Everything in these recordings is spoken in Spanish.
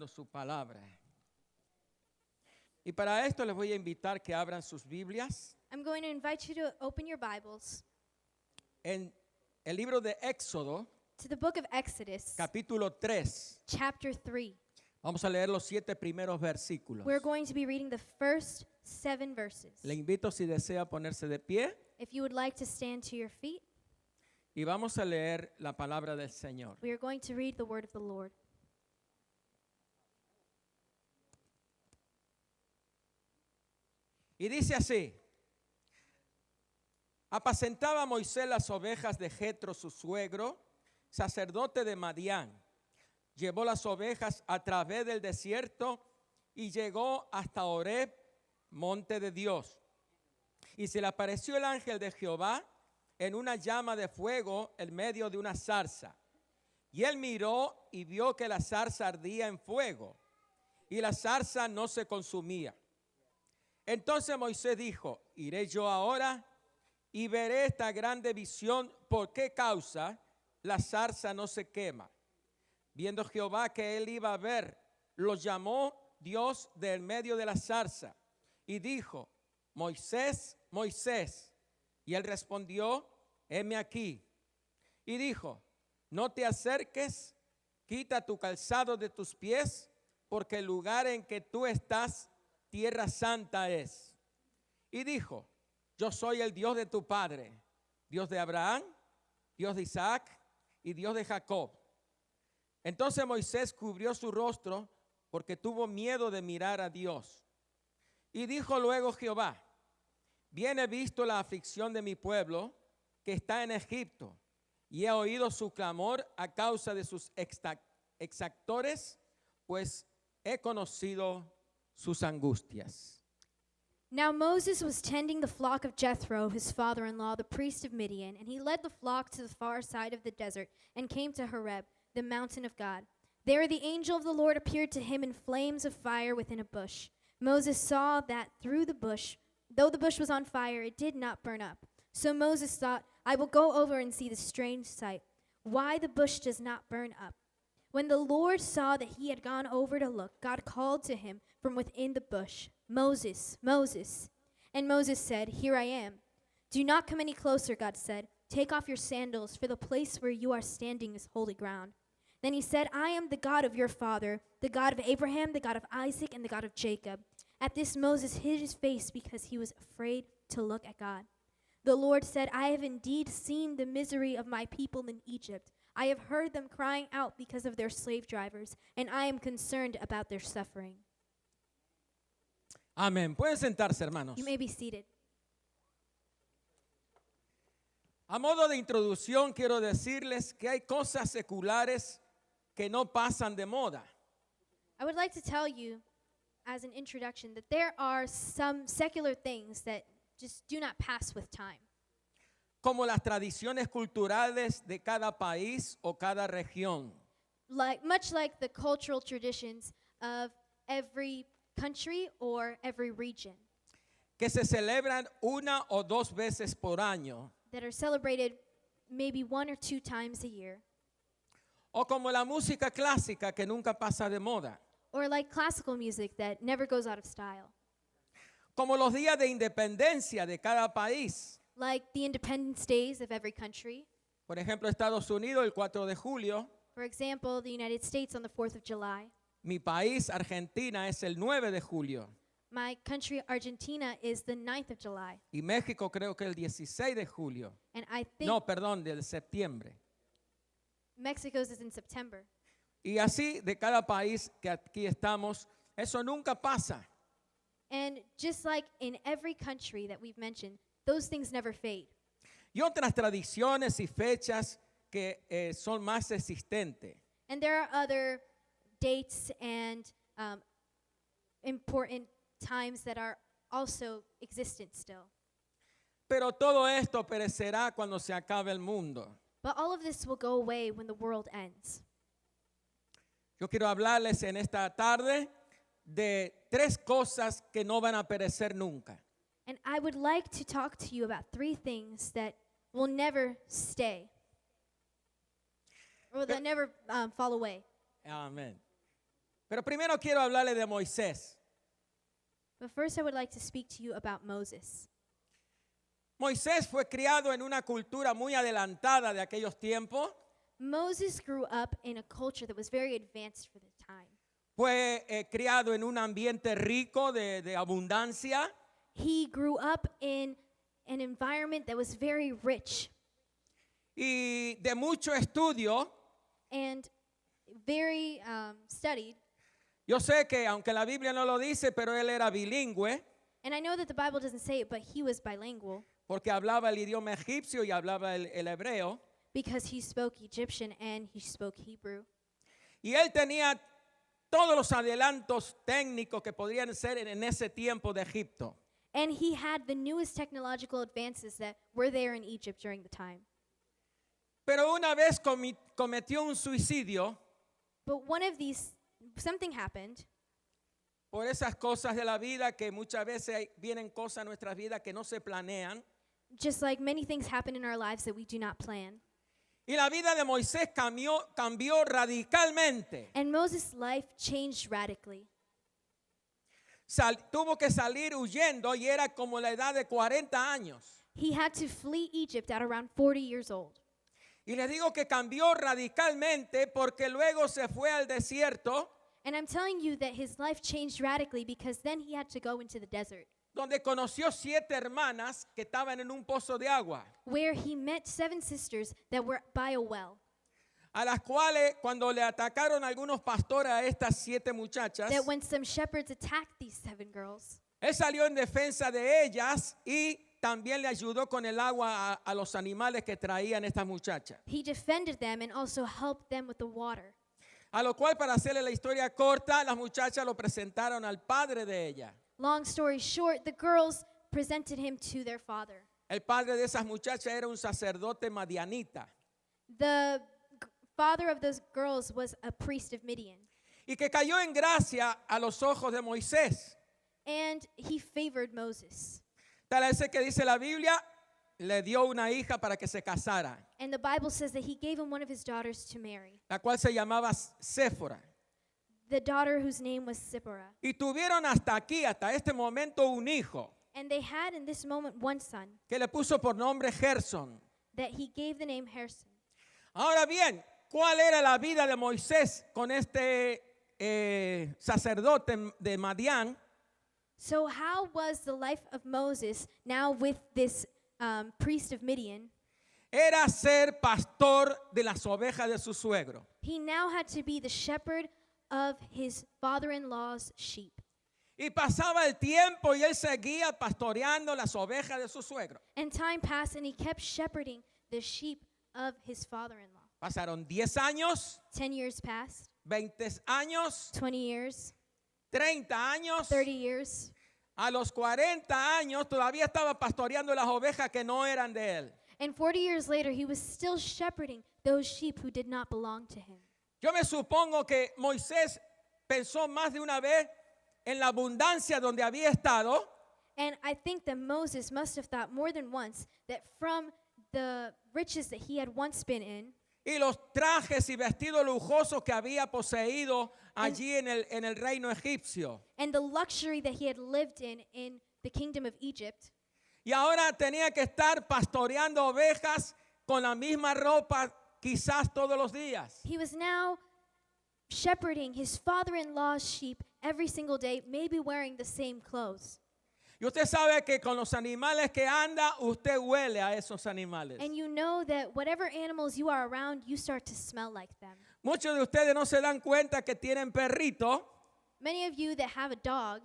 su palabra. Y para esto les voy a invitar que abran sus Biblias I'm going to invite you to open your Bibles en el libro de Éxodo, to the book of Exodus, capítulo 3. chapter 3. Vamos a leer los 7 primeros versículos. We're going to be reading the first 7 verses. Le invito si desea ponerse de pie If you would like to stand to your feet, y vamos a leer la palabra del Señor. we are going to read the word of the Lord. Y dice así: apacentaba Moisés las ovejas de Jetro su suegro, sacerdote de Madián. Llevó las ovejas a través del desierto y llegó hasta Horeb, monte de Dios. Y se le apareció el ángel de Jehová en una llama de fuego en medio de una zarza. Y él miró y vio que la zarza ardía en fuego y la zarza no se consumía. Entonces Moisés dijo: iré yo ahora y veré esta grande visión, por qué causa la zarza no se quema. Viendo Jehová que él iba a ver, lo llamó Dios del medio de la zarza y dijo: Moisés, Moisés. Y él respondió: heme aquí. Y dijo: no te acerques, quita tu calzado de tus pies, porque el lugar en que tú estás, tierra santa es. Y dijo: yo soy el Dios de tu padre, Dios de Abraham, Dios de Isaac y Dios de Jacob. Entonces Moisés cubrió su rostro porque tuvo miedo de mirar a Dios. Y dijo luego Jehová: bien he visto la aflicción de mi pueblo que está en Egipto, y he oído su clamor a causa de sus exactores, pues he conocido sus angustias. Now Moses was tending the flock of Jethro, his father-in-law, the priest of Midian, and he led the flock to the far side of the desert and came to Horeb, the mountain of God. There the angel of the Lord appeared to him in flames of fire within a bush. Moses saw that through the bush, though the bush was on fire, it did not burn up. So Moses thought, I will go over and see the strange sight, why the bush does not burn up. When the Lord saw that he had gone over to look, God called to him from within the bush, Moses, Moses. And Moses said, here I am. Do not come any closer, God said. Take off your sandals, for the place where you are standing is holy ground. Then he said, I am the God of your father, the God of Abraham, the God of Isaac, and the God of Jacob. At this Moses hid his face because he was afraid to look at God. The Lord said, I have indeed seen the misery of my people in Egypt. I have heard them crying out because of their slave drivers, and I am concerned about their suffering. Amén. Pueden sentarse, hermanos. You may be seated. A modo de introducción quiero decirles que hay cosas seculares que no pasan de moda. I would like to tell you, as an introduction, that there are some secular things that just do not pass with time. Como las tradiciones culturales de cada país o cada región. Much like the cultural traditions of every country or every region Que se celebran una o dos veces por año. that are celebrated maybe 1 or 2 times a year. O como la música clásica que nunca pasa de moda. Or like classical music that never goes out of style. Como los días de independencia de cada país. Like the Independence Days of every country. Por ejemplo, Estados Unidos el 4 de julio. For example, the United States on the 4th of July. Mi país, Argentina, es el 9 de julio. My country, Argentina, is the 9th of July. Y México creo que el 16 de julio. And I think No, perdón, del septiembre. Mexico's is in September. Y así de cada país que aquí estamos, eso nunca pasa. And just like in every country that we've mentioned, those things never fade. Y otras tradiciones y fechas que son más existentes. And there are other dates and important times that are also existent still. Pero todo esto perecerá cuando se acabe el mundo. But all of this will go away when the world ends. Yo quiero hablarles en esta tarde de 3 cosas que no van a perecer nunca. And I would like to talk to you about 3 things that will never stay. Or that never fall away. Amén. Pero primero quiero hablarle de Moisés. But first, I would like to speak to you about Moses. Moisés fue criado en una cultura muy adelantada de aquellos tiempos. Moses grew up in a culture that was very advanced for the time. Fue criado en un ambiente rico de abundancia. He grew up in an environment that was very rich Y de mucho estudio. and very studied. Yo sé que aunque la Biblia no lo dice, pero él era bilingüe And I know that the Bible doesn't say it, but he was bilingual porque hablaba el idioma egipcio y hablaba el hebreo. because he spoke Egyptian and he spoke Hebrew. Y él tenía todos los adelantos técnicos que podrían ser en ese tiempo de Egipto. And he had the newest technological advances that were there in Egypt during the time. Pero una vez cometió un suicidio But one of these, something happened. por esas cosas de la vida que muchas veces vienen cosas a nuestras vidas que no se planean. Just like many things happen in our lives that we do not plan. Y la vida de Moisés cambió radicalmente. And Moses' life changed radically. Tuvo que salir huyendo y era como la edad de 40 años. He had to flee Egypt at around 40 years old. Y les digo que cambió radicalmente porque luego se fue al desierto And I'm telling you that his life changed radically because then he had to go into the desert, donde conoció 7 hermanas que estaban en un pozo de agua, where he met 7 sisters that were by a well, a las cuales cuando le atacaron algunos pastores a estas 7 muchachas, that when some shepherds attacked these 7 girls, él salió en defensa de ellas y también le ayudó con el agua a los animales que traían estas muchachas. he defended them and also helped them with the water. A lo cual, para hacerle la historia corta, las muchachas lo presentaron al padre de ella. Long story short, the girls presented him to their father. El padre de esas muchachas era un sacerdote madianita. The father of those girls was a priest of Midian, Y que cayó en gracia a los ojos de Moisés. and he favored Moses. Tal es que dice la Biblia, le dio una hija para que se casara, And the Bible says that he gave him one of his daughters to marry, la cual se llamaba Séfora. the daughter whose name was Zipporah. Y tuvieron hasta este momento un hijo And they had in this moment one son que le puso por nombre Gerson. that he gave the name Herson. Ahora bien, ¿cuál era la vida de Moisés con este sacerdote de Madián? So how was the life of Moses now with this priest of Midian? Era ser pastor de las ovejas de su suegro. He now had to be the shepherd of his father-in-law's sheep. Y pasaba el tiempo y él seguía pastoreando las ovejas de su suegro. And time passed and he kept shepherding the sheep of his father-in-law. Pasaron 10 años, 10 years passed, 20 años, 20 years, 30 años. 30 years. A los 40 años todavía estaba pastoreando las ovejas que no eran de él. And 40 years later, he was still shepherding those sheep who did not belong to him. Yo me supongo que Moisés pensó más de una vez en la abundancia donde había estado And I think that Moses must have thought more than once that from the riches that he had once been in, y los trajes y vestidos lujosos que había poseído allí en el reino egipcio. and the luxury that he had lived in the kingdom of Egypt, Y ahora tenía que estar pastoreando ovejas con la misma ropa quizás todos los días. he was now shepherding his father-in-law's sheep every single day, maybe wearing the same clothes. Y usted sabe que con los animales que anda, usted huele a esos animales. And you know that whatever animals you are around, you start to smell like them. Muchos de ustedes no se dan cuenta que tienen perrito. Many of you that have a dog,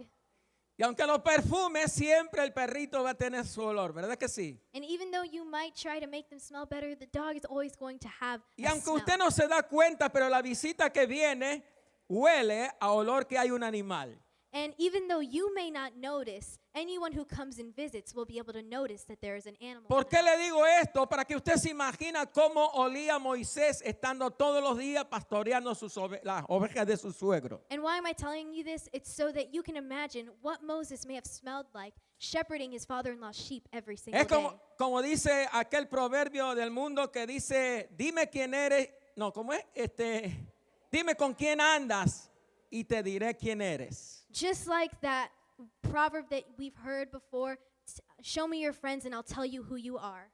Y aunque lo perfume, siempre el perrito va a tener su olor, ¿verdad que sí? and even though you might try to make them smell better, the dog is always going to have Y a aunque smell. usted no se da cuenta, pero la visita que viene huele a olor que hay un animal. And even though you may not notice, anyone who comes and visits will be able to notice that there is an animal. ¿Por in qué the le digo esto? Para que usted se imagina cómo olía Moisés estando todos los días pastoreando las ovejas de su suegro. And why am I telling you this? It's so that you can imagine what Moses may have smelled like shepherding his father-in-law's sheep every single Es day. como dice aquel proverbio del mundo que dice, dime quién eres, no, ¿cómo es? Dime con quién andas y te diré quién eres. Just like that proverb that we've heard before, show me your friends and I'll tell you who you are.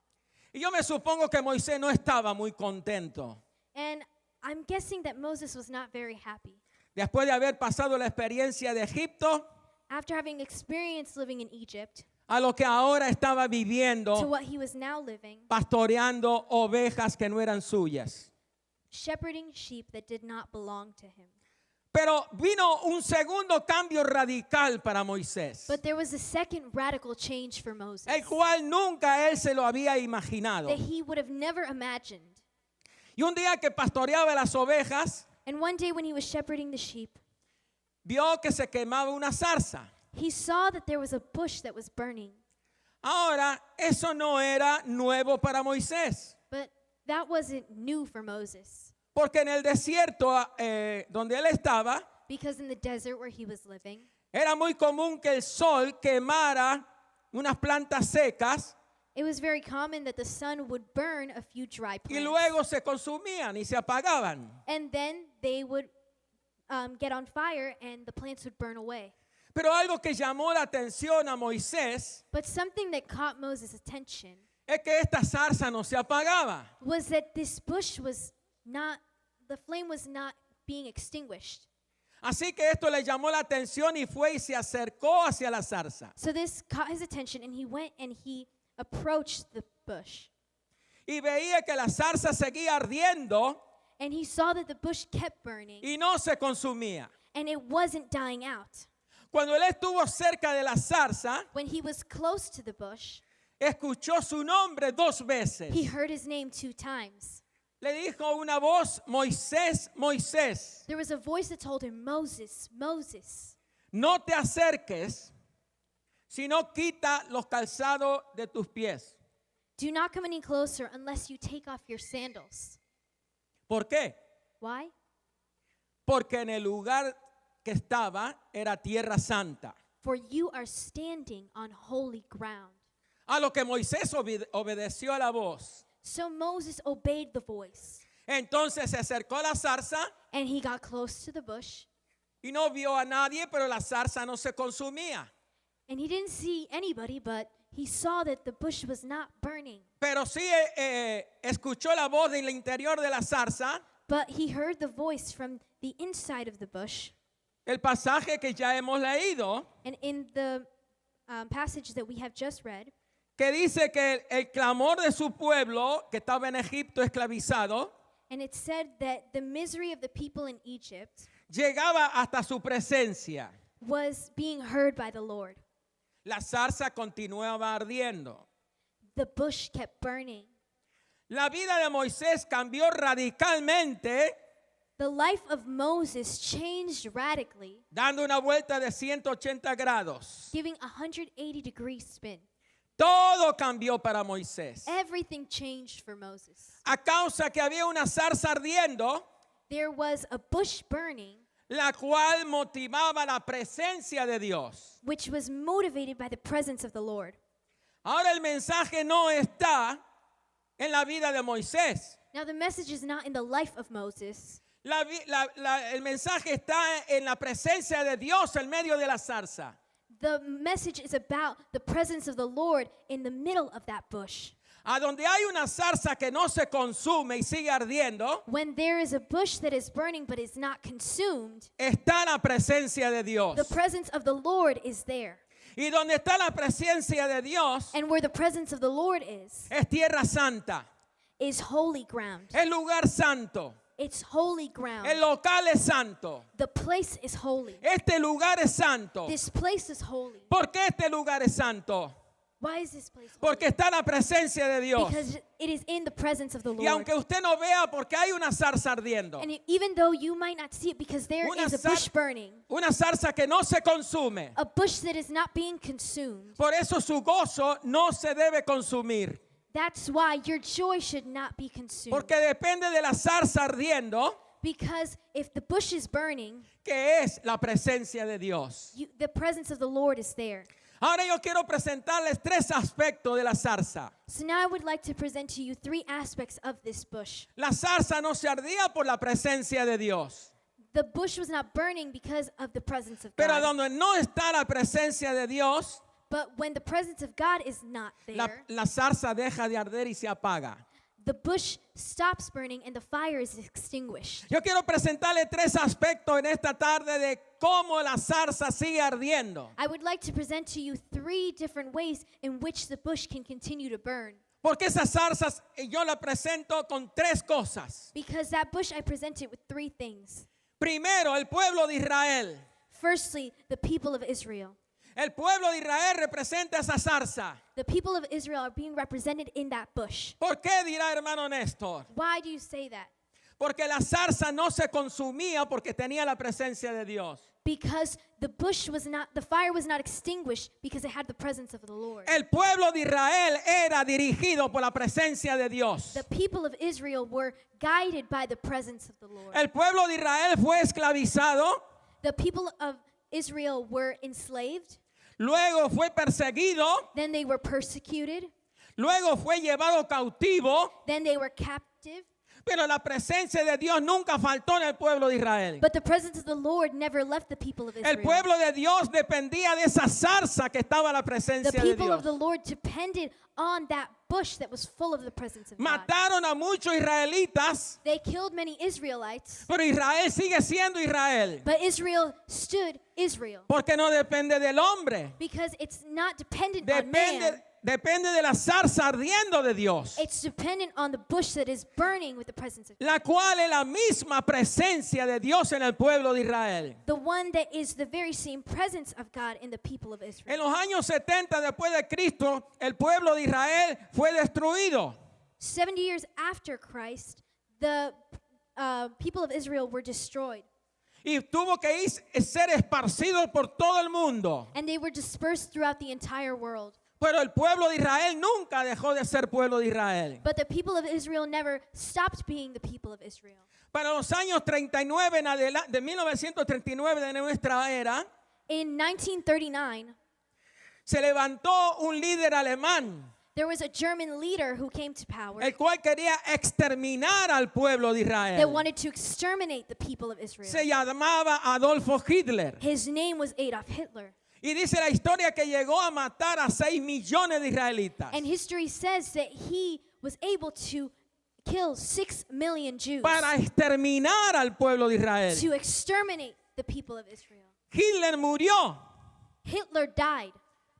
Y yo me supongo que Moisés no estaba muy contento. And I'm guessing that Moses was not very happy. Después de haber pasado la experiencia de Egipto, After having experienced living in Egypt a lo que ahora estaba to viviendo, what he was now living, pastoreando ovejas que no eran suyas. shepherding sheep that did not belong to him. Pero vino un segundo cambio radical para Moisés, But there was a second radical change for Moses el cual nunca él se lo había imaginado. that he would have never imagined. Y un día que pastoreaba las ovejas, And one day when he was shepherding the sheep, vio que se quemaba una zarza. he saw that there was a bush that was burning. Ahora, eso no era nuevo para Moisés, But that wasn't new for Moses, porque en el desierto donde él estaba, because in the desert where he was living, era muy común que el sol quemara unas plantas secas it was very common that the sun would burn a few dry y plants. luego se consumían y se apagaban. And then they would get on fire and the plants would burn away. Pero algo que llamó la atención a Moisés But something that caught Moses' attention es que esta zarza no se apagaba. was that this bush was not, the flame was not being extinguished. Así que esto le llamó la atención y fue y se acercó hacia la zarza. So this caught his attention and he went and he approached the bush. Y veía que la zarza seguía ardiendo And he saw that the bush kept burning y no se consumía. and it wasn't dying out. Cuando él estuvo cerca de la zarza, When he was close to the bush, escuchó su nombre 2 veces. he heard his name 2 times. Le dijo una voz, Moisés, Moisés, There was a voice that told him, Moses, Moses, no te acerques, sino quita los calzados de tus pies. do not come any closer unless you take off your sandals. ¿Por qué? Why? Porque en el lugar que estaba era tierra santa. For you are standing on holy ground. A lo que Moisés obedeció a la voz. So Moses obeyed the voice, Entonces se acercó a la zarza and he got close to the bush, y no vio a nadie, pero la zarza no se consumía. and he didn't see anybody, but he saw that the bush was not burning. Pero sí escuchó la voz del interior de la zarza, But he heard the voice from the inside of the bush. el pasaje que ya hemos leído, And in the passage that we have just read, que dice que el clamor de su pueblo, que estaba en Egipto esclavizado, and it said that the misery of the people in Egypt llegaba hasta su presencia. was being heard by the Lord. La zarza continuaba ardiendo. The bush kept burning. La vida de Moisés cambió radicalmente, The life of Moses changed radically, dando una vuelta de 180 grados. giving a 180-degree spin. Todo cambió para Moisés. Everything changed for Moses. A causa que había una zarza ardiendo, There was a bush burning, la cual motivaba la presencia de Dios. which was motivated by the presence of the Lord. Ahora el mensaje no está en la vida de Moisés. Now, the message is not in the life of Moses. El mensaje está en la presencia de Dios en medio de la zarza. The message is about the presence of the Lord in the middle of that bush. A donde hay una zarza que no se consume y sigue ardiendo, When there is a bush that is burning but is not consumed, está la presencia de Dios. the presence of the Lord is there. Y donde está la presencia de Dios, And where the presence of the Lord is tierra santa, is holy ground. es lugar santo, It's holy ground. el local es santo, The place is holy. este lugar es santo. This place is holy. ¿Por qué este lugar es santo? Why is this place holy? Porque está la presencia de Dios. Because it is in the presence of the Y Lord. aunque usted no vea, porque hay una zarza ardiendo, And even though you might not see it because there Una is a bush burning, una zarza que no se consume, a bush that is not being consumed, por eso su gozo no se debe consumir. that's why your joy should not be consumed. Porque depende de la zarza ardiendo, Because if the bush is burning, que es la presencia de Dios. the presence of the Lord is there. Ahora yo quiero presentarles 3 aspectos de la zarza. So now I would like to present to you 3 aspects of this bush. La zarza no se ardía por la presencia de Dios. The bush was not burning because of the presence of Pero God. donde no está la presencia de Dios, But when the presence of God is not there, la zarza deja de arder y se apaga. the bush stops burning and the fire is extinguished. Yo quiero presentarle tres aspectos en esta tarde de cómo la zarza sigue ardiendo. I would like to present to you 3 different ways in which the bush can continue to burn. Porque esas zarzas yo las presento con tres cosas. Because that bush, I present it with 3 things. Primero, el pueblo de Israel. Firstly, the people of Israel. El pueblo de Israel representa esa zarza. The people of Israel are being represented in that bush. ¿Por qué dirá hermano Néstor? Why do you say that? Porque la zarza no se consumía porque tenía la presencia de Dios. Because the fire was not extinguished because it had the presence of the Lord. El pueblo de Israel era dirigido por la presencia de Dios. The people of Israel were guided by the presence of the Lord. El pueblo de Israel fue esclavizado, The people of Israel were enslaved, luego fue perseguido, then they were persecuted, luego fue llevado cautivo, then they were captive. pero la presencia de Dios nunca faltó en el pueblo de Israel. But the presence of the Lord never left the people of El Israel. pueblo de Dios dependía de esa zarza que estaba la The presencia de people Dios. of the Lord depended on that bush that was full of the presence of God. Mataron a muchos israelitas, They killed many Israelites, pero Israel sigue siendo Israel, but Israel stood Israel porque no depende del hombre, because it's not dependent on man. depende de la zarza ardiendo de Dios, It's dependent on the bush that is burning with the presence of God. la cual es la misma presencia de Dios en el pueblo de Israel. The one that is the very same presence of God in the people of Israel. En los años 70 después de Cristo, el pueblo de Israel fue destruido. 70 years after Christ, the people of Israel were destroyed. Y tuvo que ser esparcido por todo el mundo. And they were dispersed throughout the entire world. Pero el pueblo de Israel nunca dejó de ser pueblo de Israel. But the people of Israel never stopped being the people of Israel. Para los años 39 en adelante, de 1939 de nuestra era, In 1939, se levantó un líder alemán, there was a German leader who came to power el cual quería exterminar al pueblo de that Israel. wanted to exterminate the people of Israel. Se llamaba Adolfo Hitler. His name was Adolf Hitler. Y dice la historia que llegó a matar a 6 millones de israelitas. And history says that he was able to kill 6 million Jews, Para exterminar al pueblo de Israel. to exterminate the people of Israel. Hitler murió, Hitler died,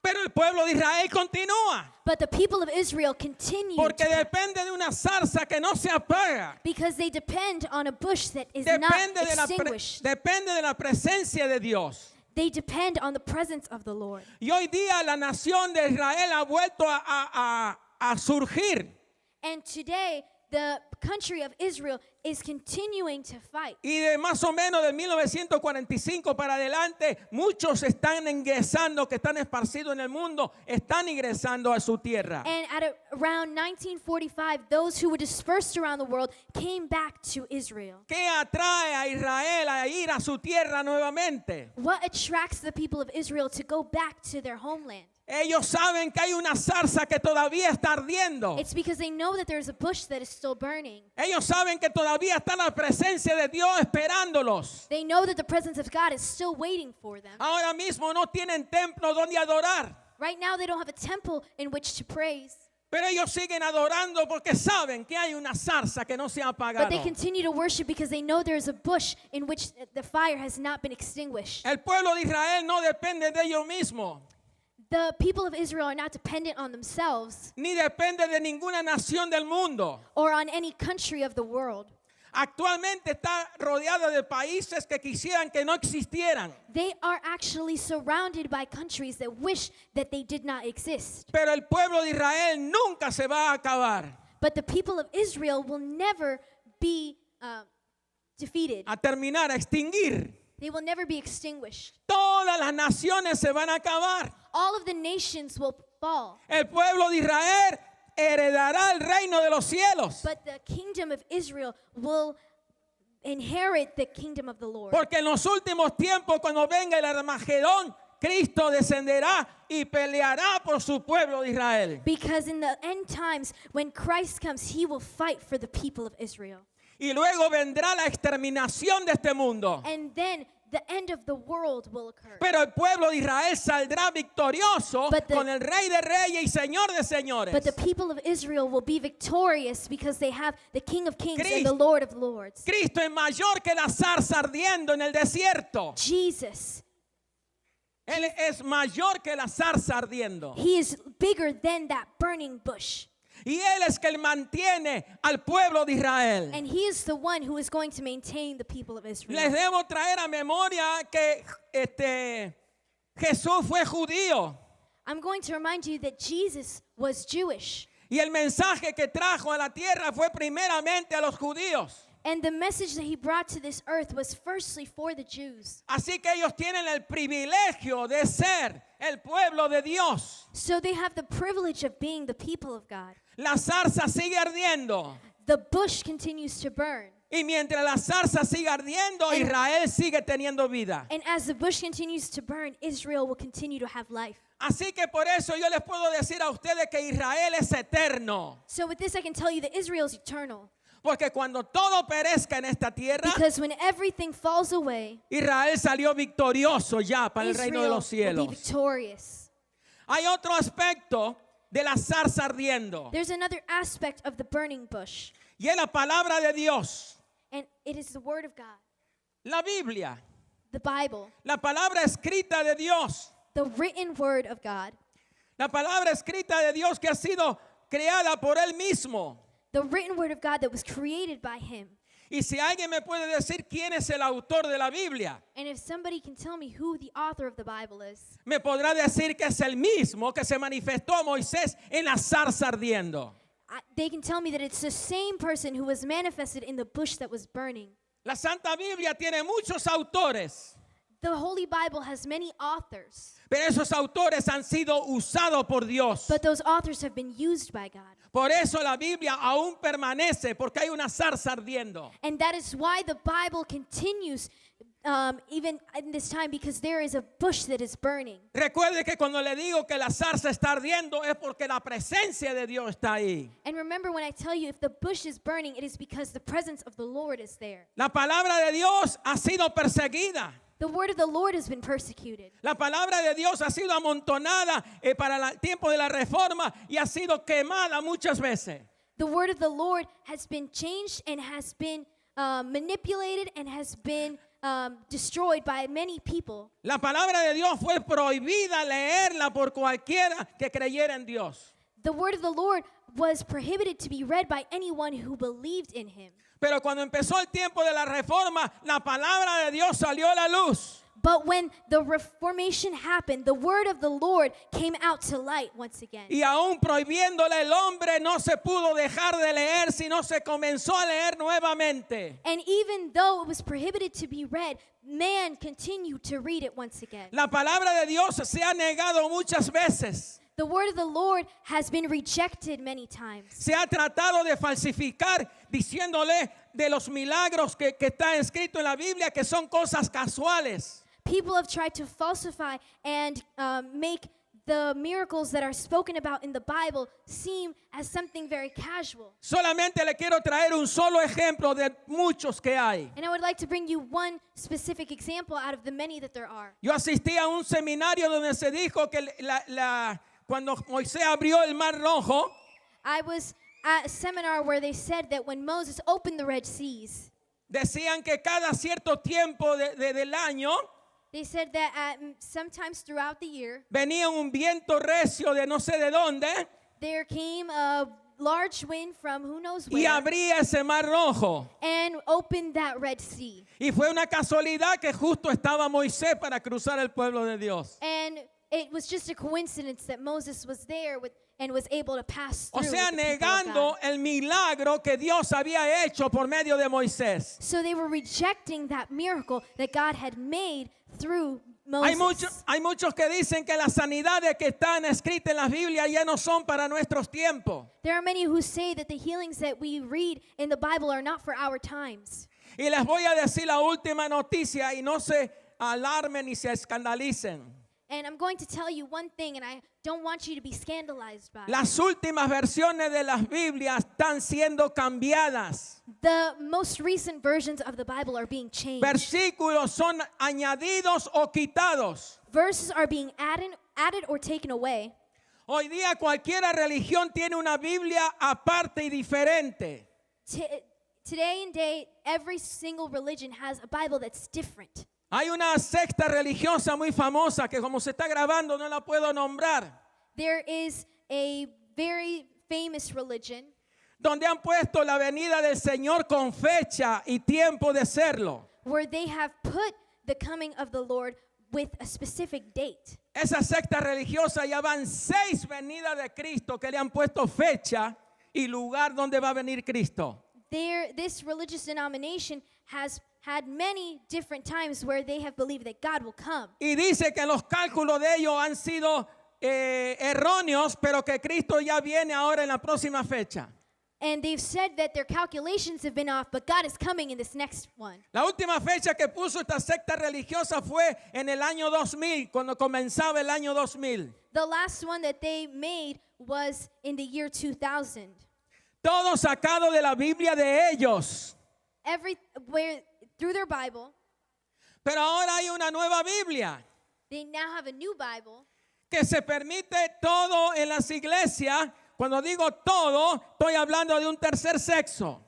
pero el pueblo de Israel continúa. but the people of Israel continued Porque to, depende de una zarza que no se apaga. because they depend on a bush that is not Depende extinguished. depende de la presencia de Dios. They depend on the presence of the Lord. Y hoy día la nación de Israel ha vuelto a surgir. And today, the country of Israel is continuing to fight. Y de más o menos de 1945 para adelante, muchos están ingresando, que están esparcidos en el mundo, están ingresando a su tierra. And around 1945, those who were dispersed around the world came back to Israel. ¿Qué atrae a Israel a ir a su tierra nuevamente? What attracts the people of Israel to go back to their homeland? Ellos saben que hay una zarza que todavía está ardiendo. It's because they know that there's a bush that is still burning. Ellos saben que todavía está la presencia de Dios esperándolos. They know that the presence of God is still waiting for them. Ahora mismo no tienen templo donde adorar, Right now, they don't have a temple in which to praise, pero ellos siguen adorando porque saben que hay una zarza que no se ha but apagado. they continue to worship because they know there's a bush in which the fire has not been extinguished. El pueblo de Israel no depende de ellos mismos, The people of Israel are not dependent on themselves ni depende de ninguna nación del mundo. or on any country of the world. Actualmente está rodeada de países que quisieran que no existieran, They are actually surrounded by countries that wish that they did not exist. pero el pueblo de Israel nunca se va a acabar, But the people of Israel will never be defeated. a terminar, a extinguir. They will never be extinguished. Todas las naciones se van a acabar. All of the nations will fall. El pueblo de Israel heredará el reino de los cielos. But the kingdom of Israel will inherit the kingdom of the Lord. Porque en los últimos tiempos, cuando venga el Armagedón, Cristo descenderá y peleará por su pueblo de Israel. Because in the end times, when Christ comes, he will fight for the people of Israel. Y luego vendrá la exterminación de este mundo. And then the end of the world will occur. Pero el pueblo de Israel saldrá victorioso con el Rey de Reyes y Señor de Señores. But the people of Israel will be victorious because they have the King of Kings Christ- and the Lord of Lords. Cristo es mayor que la zarza ardiendo en el desierto. Jesus, Él es mayor que la zarza ardiendo. he is bigger than that burning bush. Y Él es que mantiene al pueblo de Israel. And he is the one who is going to maintain the people of Les Israel. debo traer a memoria que Jesús fue judío. I'm going to remind you that Jesus was Jewish. Y el mensaje que trajo a la tierra fue primeramente a los judíos. And the message that he brought to this earth was firstly for the Jews. Así que ellos tienen el privilegio de ser el pueblo de Dios. So they have the privilege of being the people of God. La zarza sigue ardiendo. The bush continues to burn. Y mientras la zarza sigue ardiendo, And- Israel sigue teniendo vida. And as the bush continues to burn, Israel will continue to have life. Así que por eso yo les puedo decir a ustedes que Israel es eterno. So with this I can tell you that Israel is eternal. Porque cuando todo perezca en esta tierra, Because when everything falls away, Israel salió victorioso ya para el reino de Israel los will be cielos. victorious. Hay otro aspecto de la zarza ardiendo. There's another aspect of the burning bush, Y es la palabra de Dios. and it is the word of God, La Biblia. the Bible, La palabra escrita de Dios. the written word of God, La palabra escrita de Dios que ha sido creada por Él mismo. the written word of God that was created by him. Y si alguien me puede decir quién es el autor de la Biblia, And if somebody can tell me who the author of the Bible is, me podrá decir que es el mismo que se manifestó a Moisés en la zarza ardiendo. they can tell me that it's the same person who was manifested in the bush that was burning. La Santa Biblia tiene muchos autores, The Holy Bible has many authors, pero esos autores han sido usados por Dios. but those authors have been used by God. Por eso la Biblia aún permanece, porque hay una zarza ardiendo. And that is why the Bible continues even in this time, because there is a bush that is burning. Recuerde que cuando le digo que la zarza está ardiendo es porque la presencia de Dios está ahí. And remember, when I tell you if the bush is burning, it is because the presence of the Lord is there. La palabra de Dios ha sido perseguida. The word of the Lord has been persecuted. La palabra de Dios ha sido amontonada para el tiempo de la reforma y ha sido quemada muchas veces. The word of the Lord has been changed and has been manipulated and has been destroyed by many people. La palabra de Dios fue prohibida leerla por cualquiera que creyera en Dios. The word of the Lord was prohibited to be read by anyone who believed in him. Pero cuando empezó el tiempo de la reforma, la palabra de Dios salió a la luz. But when the Reformation happened, the word of the Lord came out to light once again. Y aún prohibiéndole el hombre, no se pudo dejar de leer, sino se comenzó a leer nuevamente. And even though it was prohibited to be read, man continued to read it once again. La palabra de Dios se ha negado muchas veces. The word of the Lord has been rejected many times. Se ha tratado de falsificar diciéndole de los milagros que está escrito en la Biblia que son cosas casuales. People have tried to falsify and make the miracles that are spoken about in the Bible seem as something very casual. Solamente le quiero traer un solo ejemplo de muchos que hay. And I would like to bring you one specific example out of the many that there are. Yo asistí a un seminario donde se dijo que cuando Moisés abrió el Mar Rojo, I was at a seminar where they said that when Moses opened the Red Seas, decían que cada cierto tiempo del año they said that sometimes throughout the year, venía un viento recio de no sé de dónde there came a large wind from who knows y where abría ese Mar Rojo. and opened that Red Sea. Y fue una casualidad que justo estaba Moisés para cruzar el pueblo de Dios. And it was just a coincidence that Moses was there and was able to pass O through. sea, with the people of negando God. el milagro que Dios había hecho por medio de Moisés. So they were rejecting that miracle that God had made through Moses. Hay muchos que dicen que las sanidades que están escritas en la Biblia ya no son para nuestros tiempos. There are many who say that the healings that we read in the Bible are not for our times. Y les voy a decir la última noticia y no se alarmen ni se escandalicen. And I'm going to tell you one thing, and I don't want you to be scandalized by it. Las últimas versiones de las Biblias están siendo cambiadas. The most recent versions of the Bible are being changed. Versículos son añadidos o quitados. Verses are being added or taken away. Hoy día cualquier religión tiene una Biblia aparte y diferente. Today and date, every single religion has a Bible that's different. Hay una secta religiosa muy famosa que como se está grabando no la puedo nombrar, There is a very famous religion donde han puesto la venida del Señor con fecha y tiempo de serlo. where they have put the coming of the Lord with a specific date. Esa secta religiosa ya van 6 venidas de Cristo que le han puesto fecha y lugar donde va a venir Cristo. This religious denomination has had many different times where they have believed that God will come. Y dice que los cálculos de ellos han sido erróneos, pero que Cristo ya viene ahora en la próxima fecha. And they've said that their calculations have been off, but God is coming in this next one. La última fecha que puso esta secta religiosa fue en el año 2000, cuando comenzaba el año 2000. The last one that they made was in the year 2000. Todo sacado de la Biblia de ellos. Through their Bible, Pero ahora hay una nueva Biblia they now have a new Bible que se permite todo en las iglesias. Cuando digo todo, estoy hablando de un tercer sexo.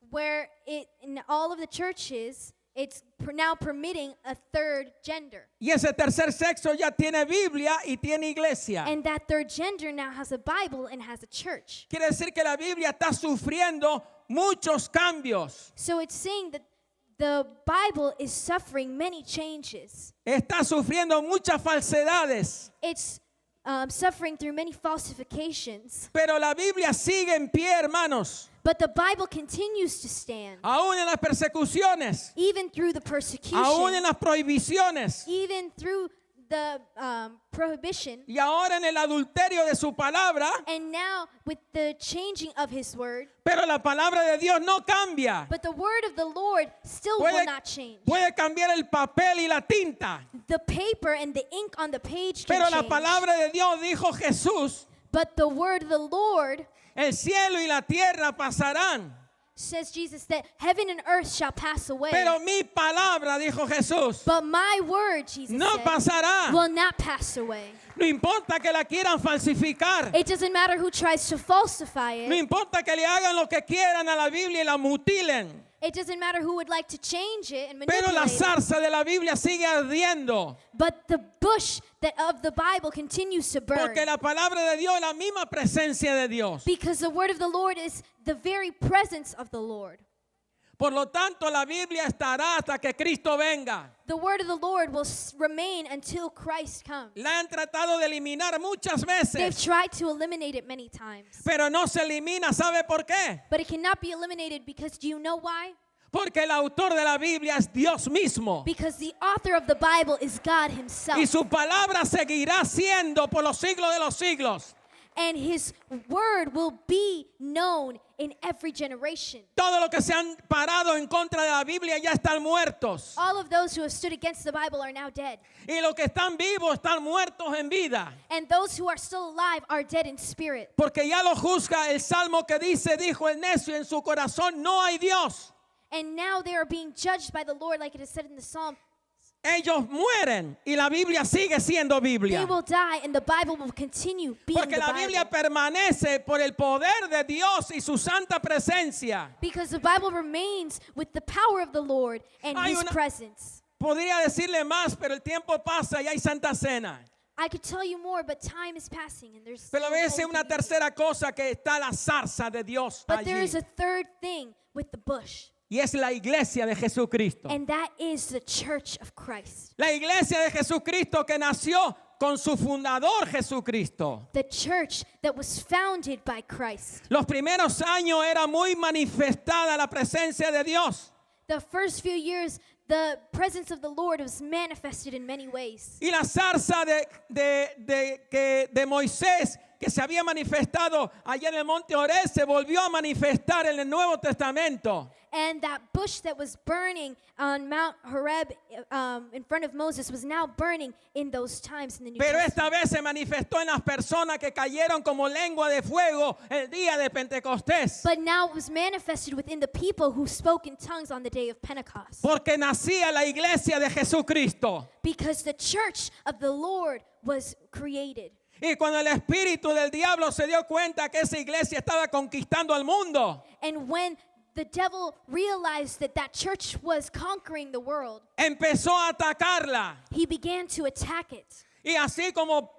where in all of the churches, it's now permitting a third gender. Y ese tercer sexo ya tiene Biblia y tiene iglesia. And that third gender now has a Bible and has a church. Quiere decir que la Biblia está sufriendo muchos cambios. So it's saying that the Bible is suffering many changes. Está sufriendo muchas falsedades. It's suffering through many falsifications. Pero la Biblia sigue en pie, hermanos. But the Bible continues to stand. Aún en las persecuciones. Even through the persecution. Aún en las prohibiciones. Even through the prohibition. Y ahora en el adulterio de su palabra. And now with the changing of his word. Pero la palabra de Dios no cambia. But the word of the Lord still will not change. Puede cambiar el papel y la tinta. The paper and the ink on the page can Pero la change. palabra de Dios, dijo Jesús, But the word of the Lord, el cielo y la tierra pasarán. says Jesus, that heaven and earth shall pass away. Pero mi palabra, dijo Jesús, But my word, Jesus no said, pasará. will not pass away. No importa que la quieran falsificar. It doesn't matter who tries to falsify No it. importa que le hagan lo que quieran a la Biblia y la mutilen. It doesn't matter who would like to change it and Pero la manipulate it. zarza de la Biblia sigue ardiendo. But the bush of the Bible continues to burn. Porque la palabra de Dios es la misma presencia de Dios. Because the word of the Lord is the very presence of the Lord. Por lo tanto, la Biblia estará hasta que Cristo venga. The word of the Lord will remain until Christ comes. La han tratado de eliminar muchas They've veces. tried to eliminate it many times. Pero no se elimina, ¿sabe por qué? But it cannot be eliminated because do you know why? Porque el autor de la Biblia es Dios mismo. Because the author of the Bible is God himself. Y su palabra seguirá siendo por los siglos de los siglos. And his word will be known in every generation. Todos los que se han parado en contra de la Biblia ya están muertos. All of those who have stood against the Bible are now dead. Y los que están vivos están muertos en vida. And those who are still alive are dead in spirit. Porque ya lo juzga el salmo que dice, dijo el necio en su corazón, no hay Dios. And now they are being judged by the Lord, like it is said in the Psalm. Ellos mueren y la Biblia sigue siendo They Biblia. will die and the Bible will continue being Porque the la Biblia Bible. permanece por el poder de Dios y su santa presencia. Because the Bible remains with the power of the Lord and Hay his una- presence. Podría decirle más, pero el tiempo pasa y hay Santa Cena. I could tell you more, but time is passing and there's Pero still a veces Holy una Communion. tercera cosa que está la zarza de Dios But there allí. is a third thing with the bush, Y es la iglesia de Jesucristo. and that is the church of Christ. La iglesia de Jesucristo que nació con su fundador Jesucristo. The church that was founded by Christ. Los primeros años era muy manifestada la presencia de Dios. The first few years, the presence of the Lord was manifested in many ways. Y la zarza de Moisés que se había manifestado allá en el monte Oreb se volvió a manifestar en el Nuevo Testamento. And that bush that was burning on Mount Horeb in front of Moses was now burning in those times in the New Pero Testament. esta vez se manifestó en las personas que cayeron como lengua de fuego el día de Pentecostés. But now it was manifested within the people who spoke in tongues on the day of Pentecost. Porque nacía la iglesia de Jesucristo. Because the church of the Lord was created. Y cuando el espíritu del diablo se dio cuenta que esa iglesia estaba conquistando al mundo, And when the devil realized that that church was conquering the world, empezó a atacarla. he began to attack it. Y así como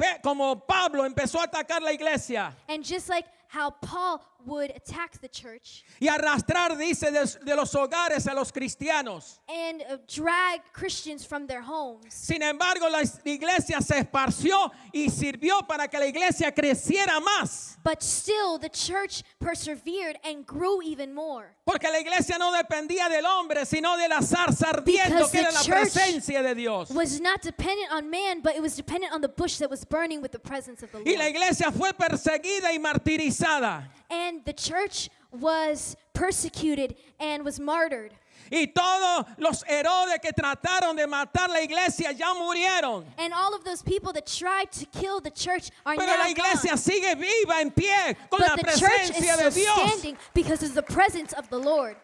Pablo empezó a atacar la iglesia And just like how Paul would attack the church y arrastrar, dice, de los hogares a los cristianos. and drag Christians from their homes. Sin embargo, la iglesia se esparció y sirvió para que la iglesia creciera más. But still, the church persevered and grew even more. Porque la iglesia no dependía del hombre, sino de la zarza ardiendo Because que era the la church presencia de Dios. Was not dependent on man, but it was dependent on the bush that was burning with the presence of the Y la Lord. iglesia fue perseguida y martirizada. And the church was persecuted and was martyred. Y todos los Herodes que trataron de matar la iglesia ya murieron. And all of those people that tried to kill the church are Pero now la iglesia gone. sigue viva en pie con la But the church is presencia de still Dios. standing because of the presence of the Lord.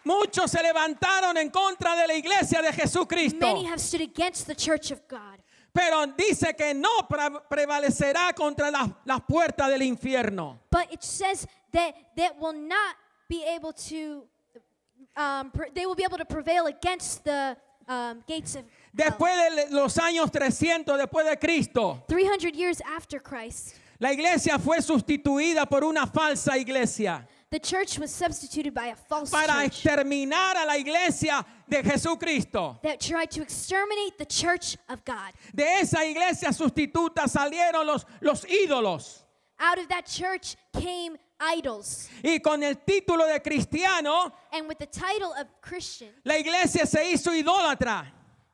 Muchos se levantaron en contra de la iglesia de Jesucristo. Many have stood against the church of God. Pero dice que no prevalecerá contra las puertas del infierno. But it says that will not be able to, they will be able to prevail against the gates of hell. Después de los años 300 después de Cristo, 300 years after Christ, la iglesia fue sustituida por una falsa iglesia the church was substituted by a false para church exterminar a la iglesia de Jesucristo. that tried to exterminate the church of God. De esa iglesia sustituta salieron los ídolos. Out of that church came idols. Y con el título de cristiano, And with the title of Christian, la iglesia se hizo idólatra.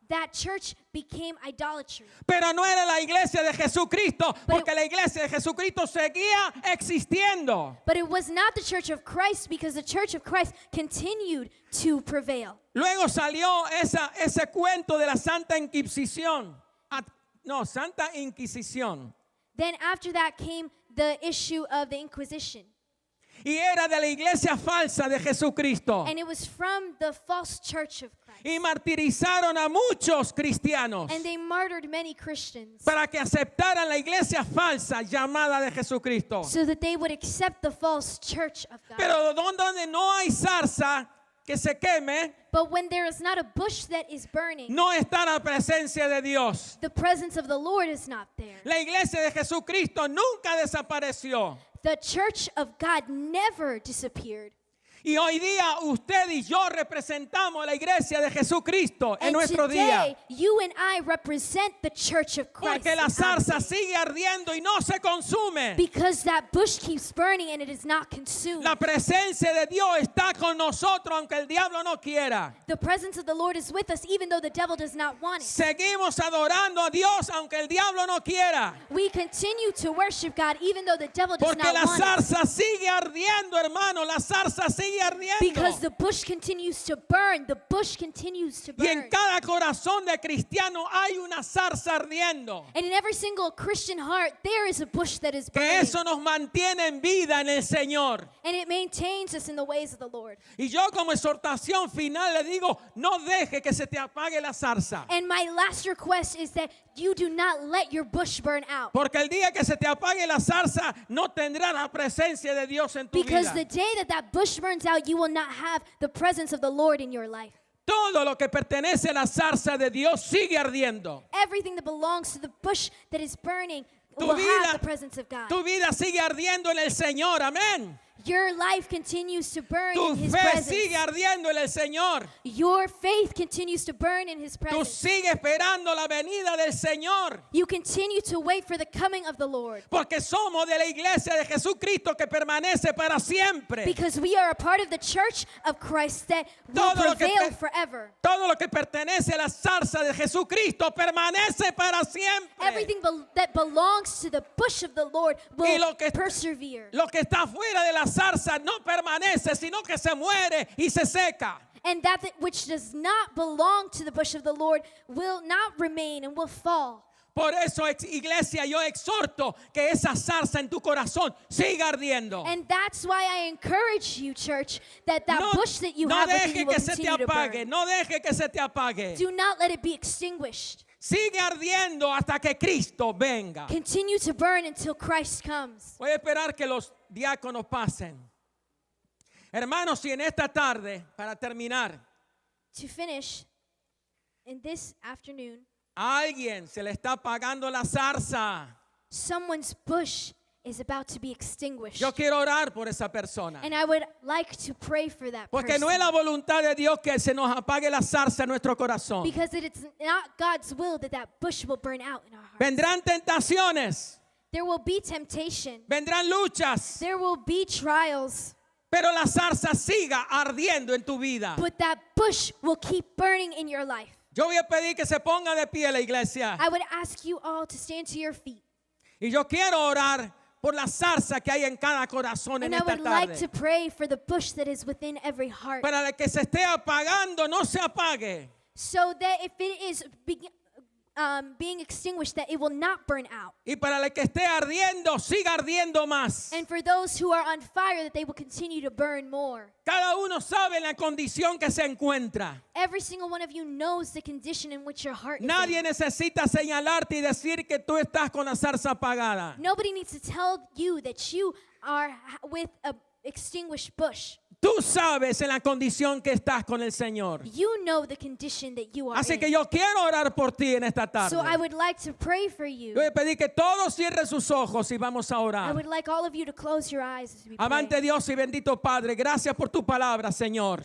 that church became idolatry. Pero no era la iglesia de Jesucristo, But porque la iglesia de Jesucristo seguía existiendo. But it was not the church of Christ because the church of Christ continued to prevail. Luego salió ese cuento de la Santa Inquisición. Santa Inquisición. Then after that came the issue of the Inquisition. Y era de la iglesia falsa de Jesucristo. And it was from the false church of Christ. Y martirizaron a muchos cristianos And they martyred many Christians para que aceptaran la iglesia falsa llamada de Jesucristo. so that they would accept the false church of God. Pero donde no hay zarza que se queme, But when there is not a bush that is burning, no está la presencia de Dios. the presence of the Lord is not there. La iglesia de Jesucristo nunca desapareció. The church of God never disappeared. Y hoy día usted y yo representamos la iglesia de Jesucristo en And nuestro today, día. you and I represent the church of Christ. Porque la in our zarza day. sigue ardiendo y no se consume. Because that bush keeps burning and it is not consumed. La presencia de Dios está con nosotros aunque el diablo no quiera. The presence of the Lord is with us even though the devil does not want it. Seguimos adorando a Dios aunque el diablo no quiera. We continue to worship God even though the devil does Porque not la want it. zarza sigue ardiendo, hermano. La zarza sigue ardiendo. Because the bush continues to burn. The bush continues to Y en burn. cada corazón de cristiano hay una zarza ardiendo. And in every single Christian heart, there is a bush that is Que burning. eso nos mantiene en vida en el Señor. And it maintains us in the ways of the Lord. Y yo como exhortación final le digo, no deje que se te apague la zarza. And my last request is that you do not let your bush burn out. Porque el día que se te apague la zarza, no tendrá la presencia de Dios en tu Because the vida. day that that bush burns out, you will not have the presence of the Lord in your life. Todo lo que pertenece a la zarza de Dios sigue ardiendo. Everything that belongs to the bush that is burning Tu will have vida, the presence of God. tu vida sigue ardiendo en el Señor. Amén. Your life continues to burn Tu in His fe presence. sigue ardiendo en el Señor. Your faith continues to burn in His Tú presence. sigues esperando la venida del Señor. You continue to wait for the coming of the Lord. Porque somos de la iglesia de Jesucristo que permanece para siempre. Because we are a part of the church of Christ that will Todo lo que prevail pe- forever. Todo lo que pertenece a la zarza de Jesucristo permanece para siempre. Everything that belongs to the bush of the Lord Y will lo que- persevere. Lo que está fuera de la zarza no permanece, sino que se muere y se seca. And that which does not belong to the bush of the Lord will not remain and will fall. Por eso, iglesia, yo exhorto que esa zarza en tu corazón siga ardiendo. And that's why I encourage you, church, that bush that you no have within deje you will que se te continue to apague, burn. no deje que se te apague. Do not let it be extinguished. Sigue ardiendo hasta que Cristo venga. Continue to burn until Christ comes. Voy a esperar que los diáconos pasen. Hermanos, y en esta tarde, para terminar, To finish, in this afternoon, a alguien se le está apagando la zarza. someone's bush is about to be extinguished. Yo quiero orar por esa persona. And I would like to pray for that Porque person. no es la voluntad de Dios que se nos apague la zarza en nuestro corazón. Because it's not God's will that bush will burn out in our hearts. Vendrán tentaciones, There will be temptation. vendrán luchas, There will be trials. pero la zarza siga ardiendo en tu vida. But that bush will keep burning in your life. Yo voy a pedir que se ponga de pie la iglesia. I would ask you all to stand to your feet. Y yo quiero orar por la zarza que hay en cada corazón en And I esta would like to tarde. pray for the bush that is within every heart. Para el que se esté apagando, no se apague. So that if it is being extinguished, that it will not burn out. Y para el que esté ardiendo, siga ardiendo más. And for those who are on fire, that they will continue to burn more. Cada uno sabe la condición que se encuentra. Every single one of you knows the condition in which your heart is Nadie in. necesita señalarte y decir que tú estás con la zarza apagada. Nobody needs to tell you that you are with a extinguished bush. Tú sabes en la condición que estás con el Señor. You know the condition that you are Así in. que yo quiero orar por ti en esta tarde. So I would like to pray for you. Yo voy a pedir que todos cierren sus ojos y vamos a I orar. would like all of you to close your eyes as we Amante pray. Dios y bendito Padre, gracias por tu palabra, Señor.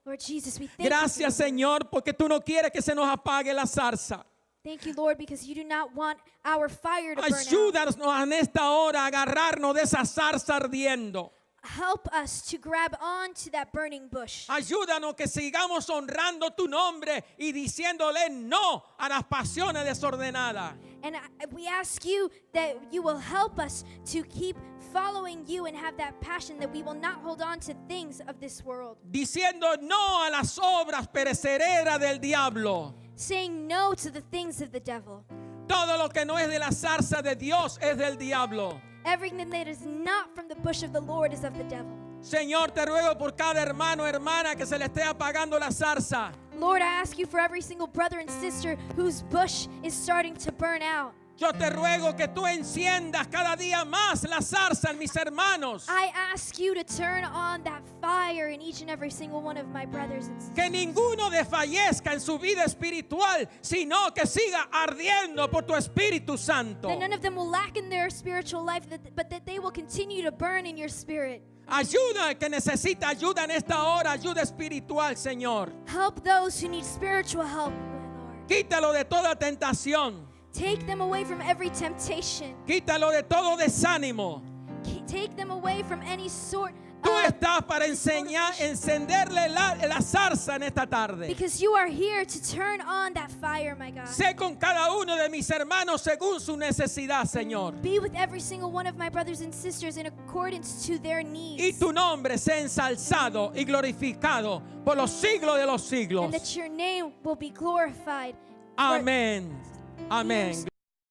Lord Jesus, we thank Gracias, you. For Señor, porque tú no quieres que se nos apague la zarza. Thank you, Lord, because you do not want our fire to burn out. Ayúdanos en esta hora a agarrarnos de esa zarza ardiendo. Help us to grab on to that burning bush. Ayúdanos que sigamos honrando tu nombre y diciéndole no a las pasiones desordenadas. And we ask you that you will help us to keep following you and have that passion, that we will not hold on to things of this world. Diciendo no a las obras perecederas del diablo. Saying no to the things of the devil. Todo lo que no es de la zarza de Dios es del diablo. Everything that is not from the bush of the Lord is of the devil. Señor, te ruego por cada hermano o hermana que se le esté apagando la zarza. Lord, I ask you for every single brother and sister whose bush is starting to burn out. Yo te ruego que tú enciendas cada día más la zarza en mis hermanos. I ask you to turn on that fire in each and every single one of my brothers and sisters. Que ninguno desfallezca en su vida espiritual, sino que siga ardiendo por tu Espíritu Santo. That none of them will lack in their spiritual life, but that they will continue to burn in your spirit. Ayuda al que necesita ayuda en esta hora, ayuda espiritual, Señor. Help those who need spiritual help, Lord. Quítalo de toda tentación. Take them away from every temptation. Quítalo de todo desánimo. Take them away from any sort Tú of... estás para encenderle la zarza en esta tarde. Because you are here to turn on that fire, my God. Sé con cada uno de mis hermanos según su necesidad, Señor. Be with every single one of my brothers and sisters in accordance to their Y needs. tu nombre sea ensalzado y glorificado por los siglos de los siglos. And that your name will be glorified. Amén. Amén.